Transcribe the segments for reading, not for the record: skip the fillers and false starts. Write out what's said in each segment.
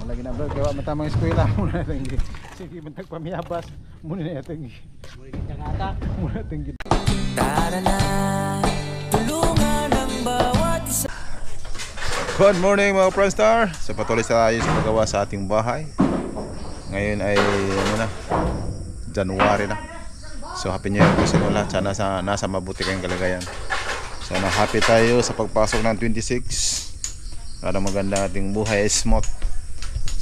lagi na bro, kaya matamang eskwela muna natin. Sige, bantag pamiyabas muna natin. Muna natin. Tara na, tulungan ang bawat isa. Good morning mga Friendstar. So patuloy tayo sa paggawa sa ating bahay. Ngayon ay ano na, January na. So happy new year po sa lahat. Sana nasa mabuti kayong kalagayan. Sana happy tayo sa pagpasok ng 26. Para maganda ating buhay smooth.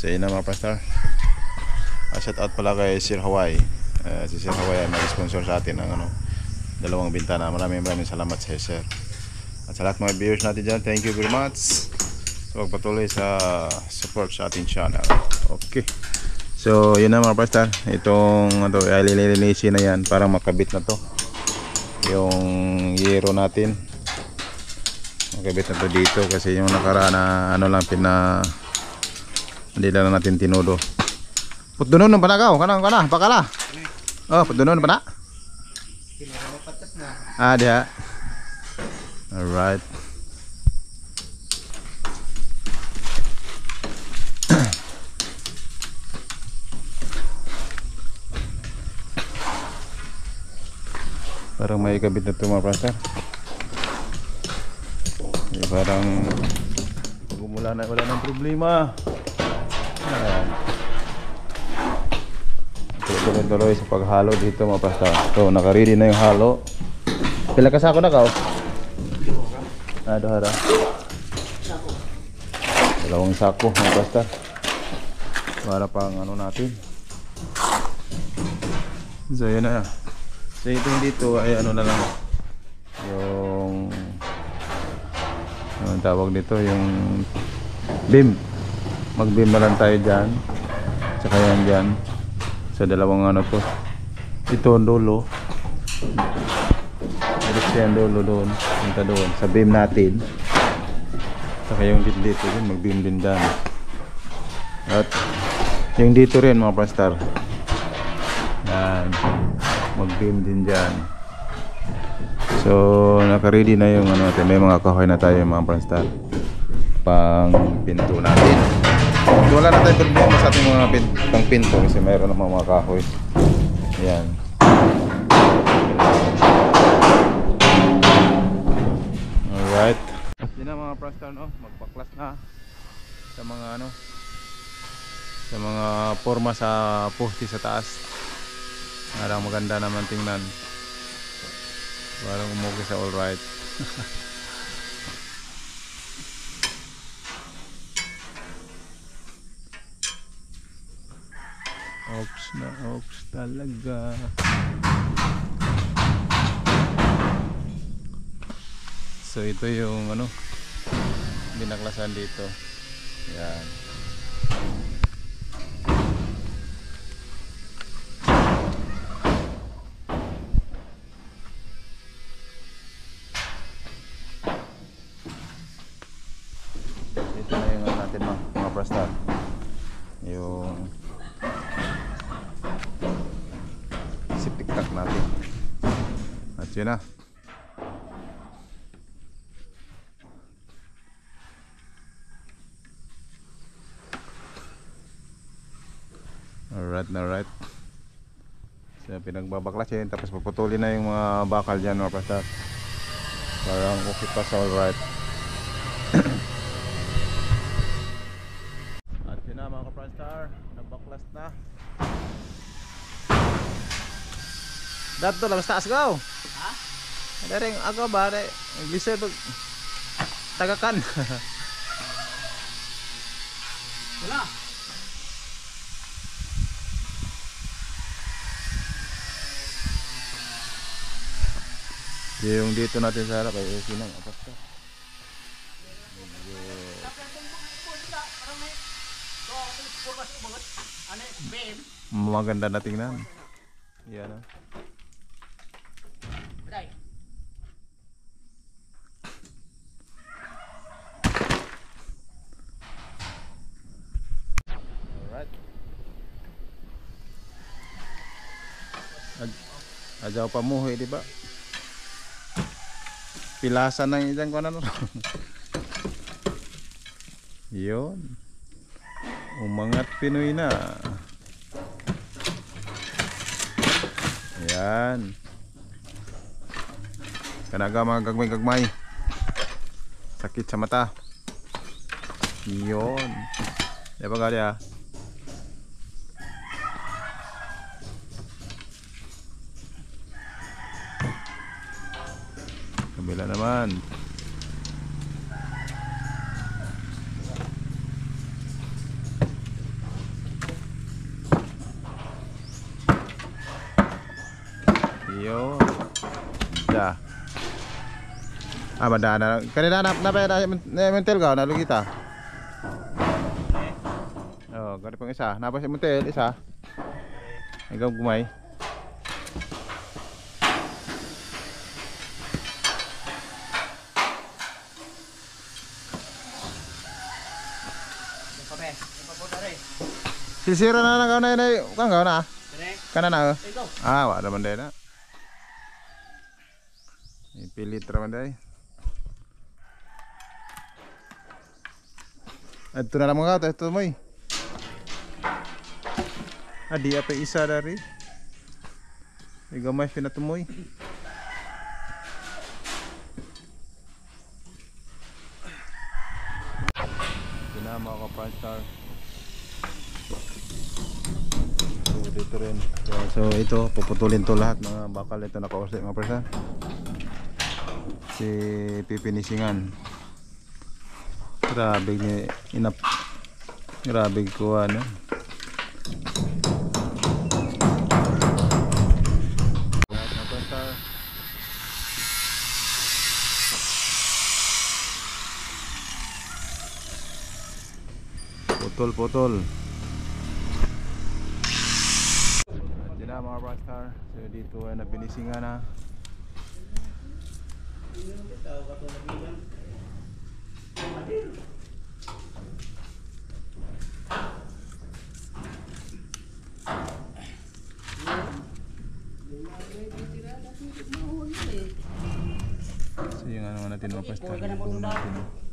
So yun na mga Friendstar. Shout out pala kay Sir Hawaii. Si Sir Hawaii ay mag-sponsor sa atin ng dalawang bintana. Maraming salamat sa Sir. At sa lahat mga viewers natin dyan, thank you very much sa pagpatuloy sa support sa ating channel. Okay. So yun na mga Friendstar. Itong ililinisin na yan. Parang makabit na to yung yero natin. Makabit na to dito. Kasi yung nakaraan na lang hindi lang natin tinudo. Putdunon ng panagaw. Kana pakala. Oh, putdunon pa na. Diha. Alright. Parang may kabit na ito mga Friendstar. Parang wala ng problema. Ayan. Tuloy sa paghalo dito mga Friendstar. So nakaready na yung halo. Pila ka sako na ka? Hara. Dalawang sako mga Friendstar. Para pang natin. So yun na. So itong dito ay na lang yung anong tawag dito, yung beam. Mag beam na lang tayo dyan. Tsaka yan dyan. So dalawang to. Ito ang dulo. Yan dulo doon. Punta doon sa beam natin. Tsaka yung dito din, mag beam din dyan. At yung dito rin mga Friendstar. Yan. Mag-beam din dyan. So naka-ready na yung natin. May mga kahoy na tayo mga Friendstar pang pinto natin. So wala na tayong problema sa ating mga pang pinto kasi mayroon ng mga kahoy. Ayan. Alright. Yun na mga Friendstar, magpaklas na sa mga sa mga forma sa poste sa taas. Parang maganda naman tingnan. Parang umugay sa alright. Ops na ops talaga. So ito yung binaklasan dito. Yan. Yung septic tank natin at yun na. Alright. So pinagbabaklasin tapos puputulin na yung mga bakal dyan mga Friendstar. Parang okay pa sa alright. Mga Friendstar, nabaklas na. Dato lang taas gaw. Ha? Dereng agaw ba re? Bisa tagakan. Wala. Yung dito natin sa harap ay okay na atas ka. Maganda na tingnan. Yan Alright. Ajaw pamuhi di ba? Pilasan na yan ko na. Yun. Umangat Pinoy na. Ayan. Kanaga mga gagmay-gagmay. Sakit sa mata. Yun. Diba gali ah? Kabila naman. Yun. Da. Ah, madana. Kanina na mentel ka, nalo kita. Oh, gani pang isa. Napa si mentel isa. Ikaw gumay. Sisira na kau na kan kau na. Kana na. Ah, wa naman din na. Ipilit naman day. Ito na lang mga ito mo eh. Adi apa isa dari. Igamay pinatumoy. Pinama ko Pranstar. So dito rin. So ito puputulin to lahat mga bakal ito naka-orset mga presa. Si pipinisingan. Grabe ni inap. Grabe ko ano. Putol-putol. Diyan na mga Pranstar. So dito ay napinisingan na. So yung ano natin mga Pranstar.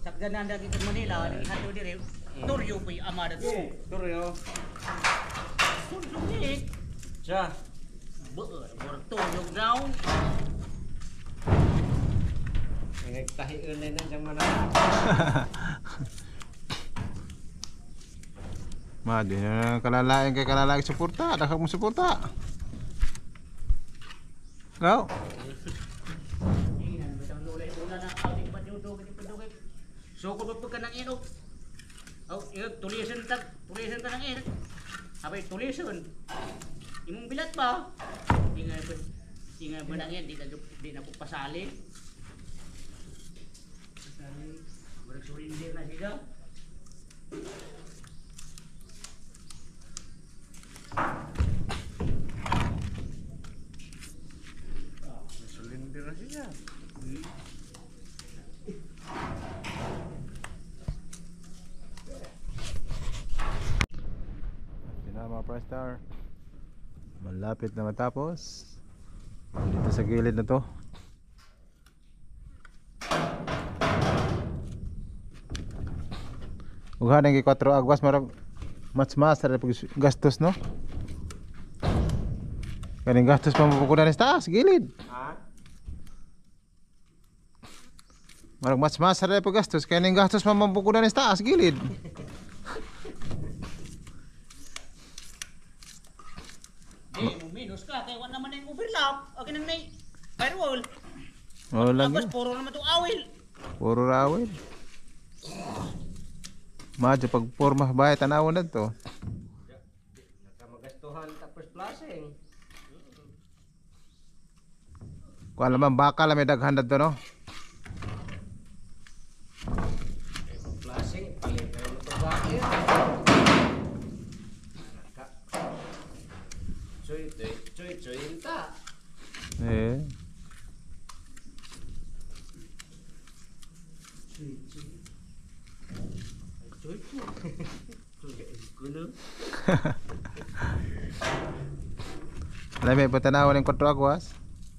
Sakdanan dati sa Manila, hato dire. Turyo po yung ama dito. Turyo. Turyo ni. Siya. Murag turyo daw. Nagtahiun na yun dyan mana. Madi na kalalain kay kalalain suporta, dakak mo suporta. Go. So kung ka ng inog. Oh, tulisan ka ng inog. Abay tulisan. Imong bilat ba? Tinga ba nang yan, di na po pasali. Bersurindir na siya. Sulindir na siya. Mga Pranstar. Malapit na matapos. Dito sa gilid na to. Ughan ang 4 agwas marag mas gastos no. Kaning gastos pa mapukunan sa taas gilid. Ha? Marag mas pag gastos kaning gastos pa mapukunan sa taas gilid. Minus ka, kaya wala naman yung overlap. Okay nang may firewall. Oh lang. Tapos puro naman itong awil. Puro rawil. Madyo pag porma bay tanawon na to. Nakamagastuhan tapos plasing. Kung alam man baka lang may daghan na to no. Plasing, palit kayo mo ito bakit? Choy ta. Eh. Alam mo ba tanaw ng 4 agwas?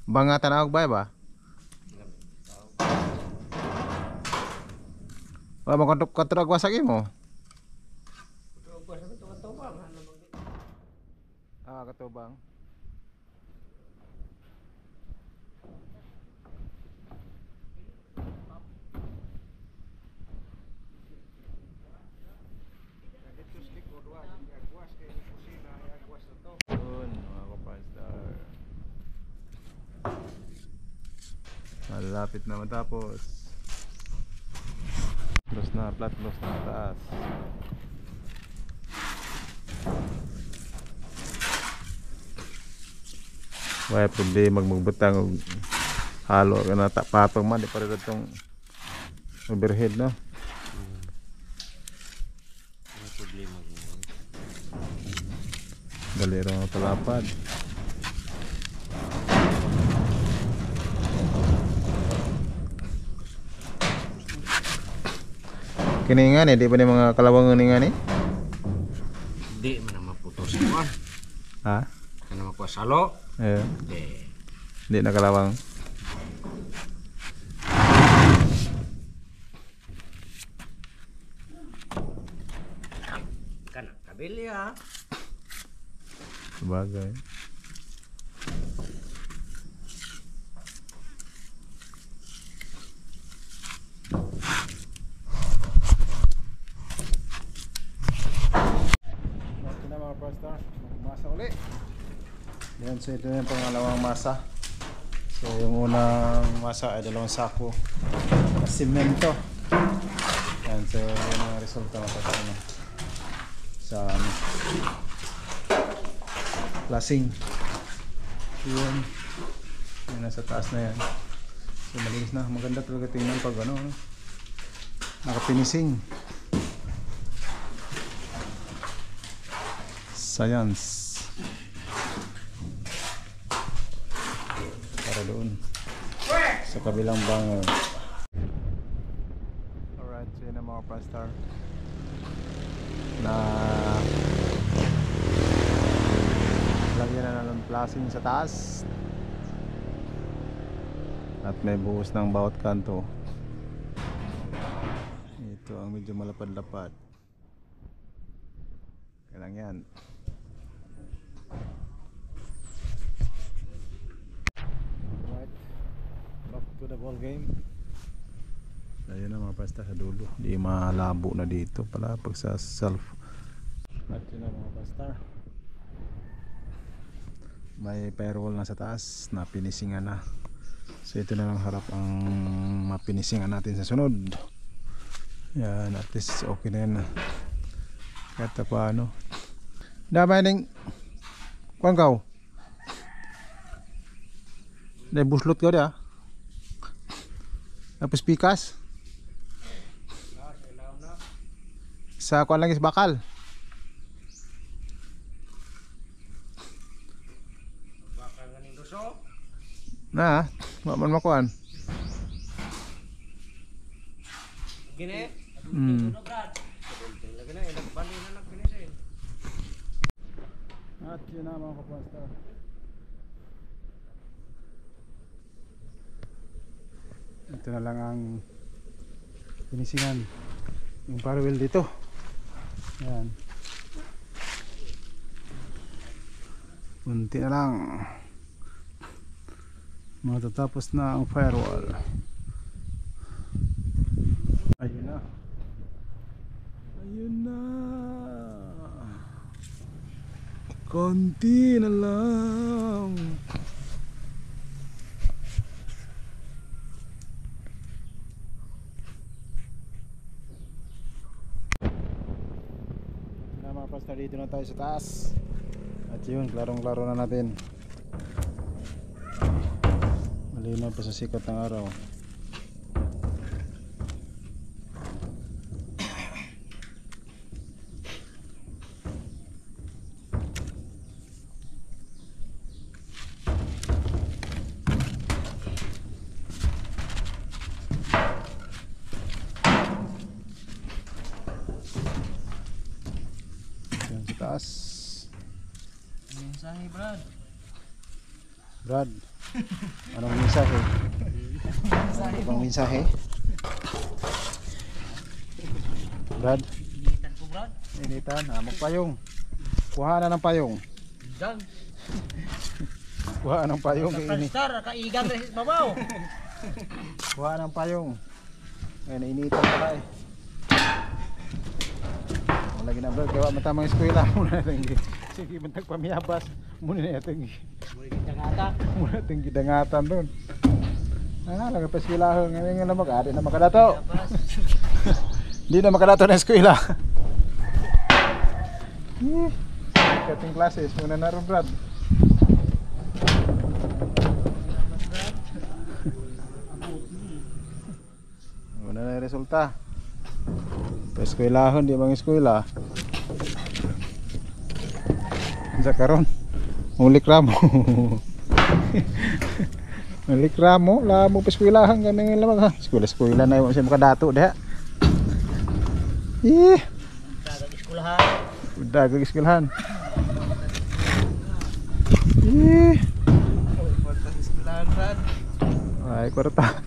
Banga tanawag ba? Wa mo 4 agwas lagi mo. Pero katubang. Yun, mga kapastar. Malapit na matapos. Close na, flat close na taas. Wala problema magbutang og halo ka na tapatong man di para datong overhead no. May problema mo. Dali ra ang palapad. Kini nga ni di ba ni mga kalawang ni nga ni? Di man na maputos ko. Ha? Kana makuasalo. Eh, Di. di na kalawang. Kana kabilya. Sabagay. Ito na mga pastor, masa uli. Yan, so ito na yung pangalawang masa. So yung unang masa ay 2 sako na simento. Yan, so yun ang resulta matapos sa lasing. Yun, yun nasa taas na yan. So malinis na, maganda talaga tingnan pag ano, nakapinising. Science. Para doon sa kabilang bangon. Alright, so yun ang mga pastor na lagyan na ng plasing sa taas at may buhos ng bawat kanto. Ito ang medyo malapad-lapad. Kailang yan. Alright, back to the ball game. Ayun na mga pasta sa dulo. Di malabo na dito pala pag sa self. At yun na mga pasta. May firewall na sa taas na pinisingan na. So ito na lang harap ang mapinisingan natin sa sunod. Yan, at least okay na yan. Kahit pa ano. Damay ning kuwan kaw. Dahil buslot ka dia. Tapos pikas. Sa kuwan lang is bakal. Bakal ganing doso. Na, maman makuan. Gini. Lagi na nagbali na nagpinisin. At yun na mga kapasta. Ito na lang ang pinisingan. Yung parwell dito. Yan. Unti na lang. Matatapos na ang firewall. Ayun na. Ayun na. Konti na lang. Na mga pastor, dito na tayo sa taas. At yun, klarong-klaro na natin. Malinaw pa sa sikat ng araw. Yan sa taas. Mensahe, Brad. Brad, anong mensahe? Ano bang mensahe? Brad, Initan ko, Brad. initan, magpayong. Kuha na ng payong. Dan. Kuha ng payong Sa kay ini. Franstar, kaigang na sa babaw. Kuha ng payong. Ay nainitan pala eh. Wala ginabal gawa matamang eskwela muna natin. Sige man tagpamiyabas muna natin. Muli kita ngata. Muna natin gidangatan doon. Ah, lagi pa eskwela ngayon na mag-ari na makadato. Hindi na makadato na eskwela. Kating classes muna na ron, Brad. Muna na yung resulta. Pa-eskwelahon, di bang eskwela. Sa karon, mulik ramo. Mulik ramo, lamo pa-eskwelahan ganun yung lamang ha. Eskwela na yung siya makadato deha. Dagang eskulahan. Dagang eskwelahan. Eskwelahan, Brad. Ay, kwarta.